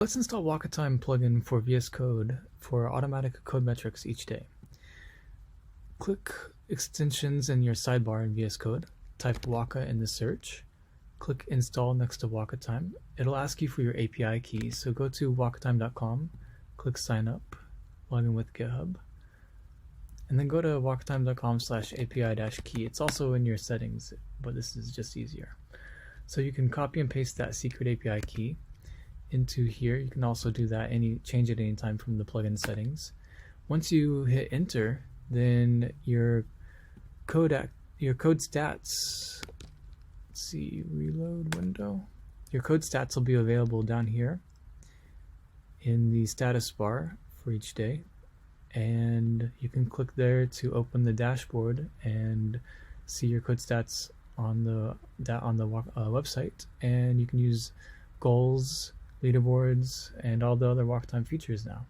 Let's install WakaTime plugin for VS Code for automatic code metrics each day. Click extensions in your sidebar in VS Code, type Waka in the search, click install next to WakaTime. It'll ask you for your API key, so go to wakatime.com, click sign up, log in with GitHub, and then go to wakatime.com/API-key. It's also in your settings, but this is just easier. So you can copy and paste that secret API key into here. You can also do that change it anytime from the plugin settings. Once you hit enter, then your code stats, let's see, reload window. Your code stats will be available down here in the status bar for each day, and you can click there to open the dashboard and see your code stats on the website, and you can use goals, leaderboards, and all the other WakaTime features now.